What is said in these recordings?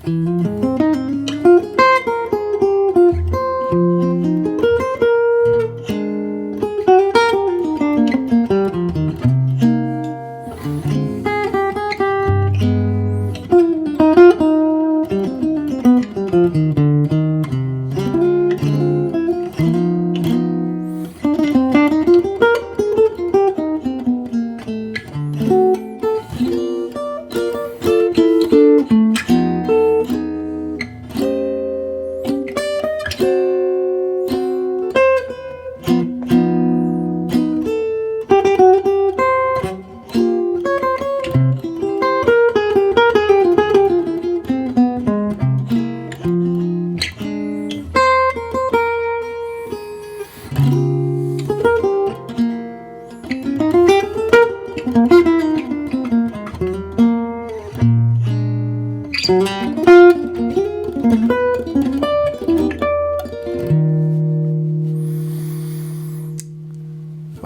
Oh,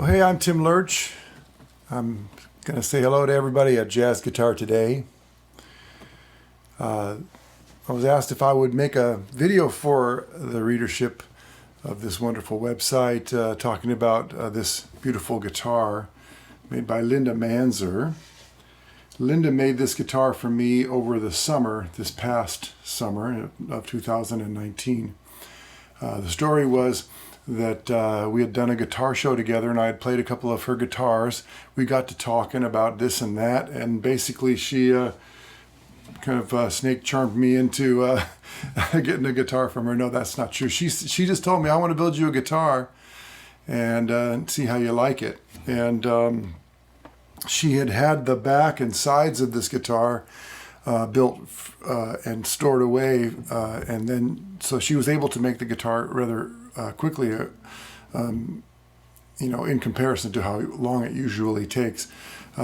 hey, I'm Tim Lerch. I'm going to say hello to everybody at Jazz Guitar Today. I was asked if I would make a video for the readership of this wonderful website talking about this beautiful guitar made by Linda Manzer. Linda made this guitar for me over the summer, this past summer of 2019. The story was that we had done a guitar show together and I had played a couple of her guitars. We got to talking about this and that, and basically she kind of snake charmed me into getting a guitar from her. No, that's not true. She just told me, I want to build you a guitar and see how you like it. And she had the back and sides of this guitar built and stored away, and then so she was able to make the guitar rather quickly, in comparison to how long it usually takes.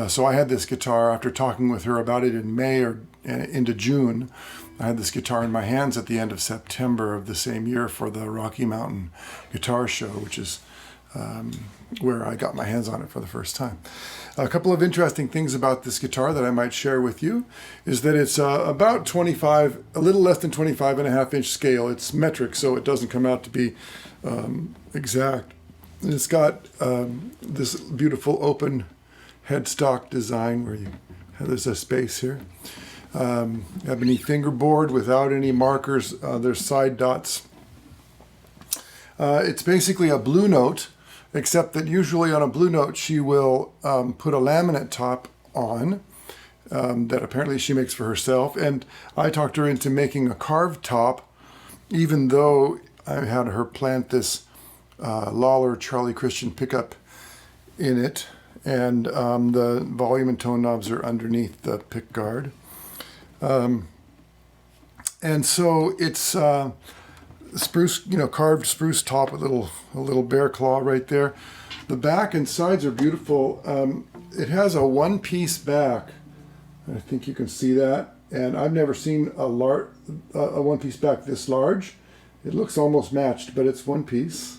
So I had this guitar after talking with her about it in May or into June. I had this guitar in my hands at the end of September of the same year for the Rocky Mountain Guitar Show, which is where I got my hands on it for the first time. A couple of interesting things about this guitar that I might share with you is that it's about 25, a little less than 25.5-inch scale. It's metric, so it doesn't come out to be exact. And it's got this beautiful open headstock design where there's a space here. Ebony fingerboard without any markers. There's side dots. It's basically a blue note, except that usually on a blue note she will put a laminate top on that apparently she makes for herself. And I talked her into making a carved top, even though I had her plant this Lawler Charlie Christian pickup in it, and the volume and tone knobs are underneath the pick guard. And so it's spruce, carved spruce top with a little bear claw right there. The back and sides are beautiful. It has a one-piece back. I think you can see that. And I've never seen a one-piece back this large. It looks almost matched, but it's one piece.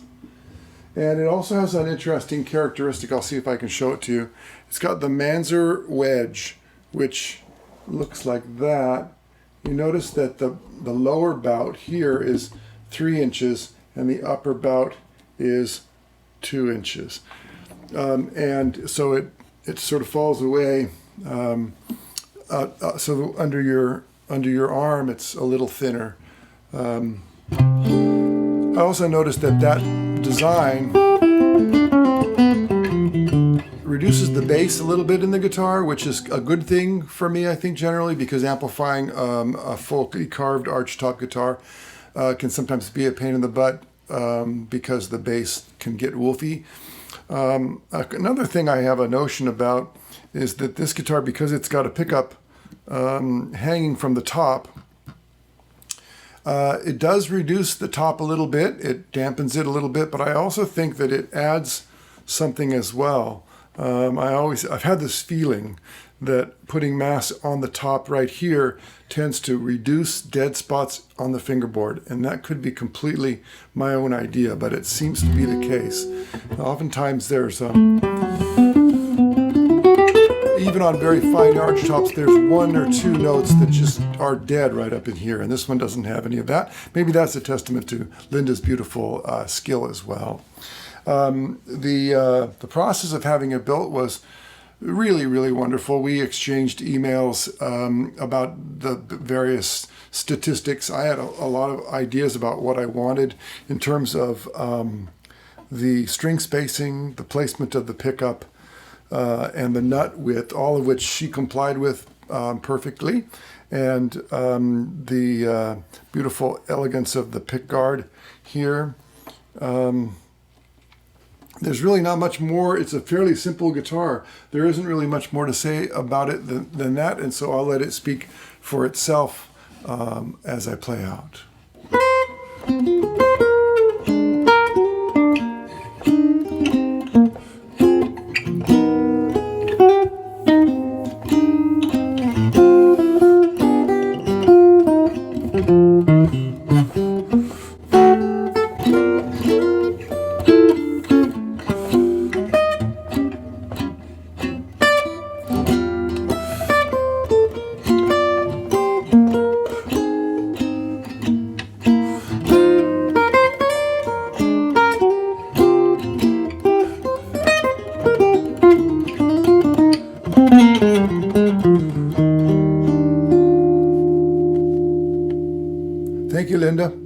And it also has an interesting characteristic. I'll see if I can show it to you. It's got the Manzer wedge, which looks like that. You notice that the lower bout here is 3 inches and the upper bout is 2 inches. And so it sort of falls away. So under your arm, it's a little thinner. I also noticed that design reduces the bass a little bit in the guitar, which is a good thing for me, I think, generally, because amplifying a fully carved archtop guitar can sometimes be a pain in the butt because the bass can get woofy. Another thing I have a notion about is that this guitar, because it's got a pickup hanging from the top, it does reduce the top a little bit. It dampens it a little bit, but I also think that it adds something as well. I've had this feeling that putting mass on the top right here tends to reduce dead spots on the fingerboard, and that could be completely my own idea, but it seems to be the case. Oftentimes there's even even on very fine arch tops, there's one or two notes that just are dead right up in here, and this one doesn't have any of that. Maybe that's a testament to Linda's beautiful skill as well. The process of having it built was really, really wonderful. We exchanged emails about the various statistics. I had a lot of ideas about what I wanted in terms of the string spacing, the placement of the pickup, and the nut width, all of which she complied with perfectly. And the beautiful elegance of the pick guard here. There's really not much more. It's a fairly simple guitar. There isn't really much more to say about it than that, and so I'll let it speak for itself as I play out. Thank you, Linda.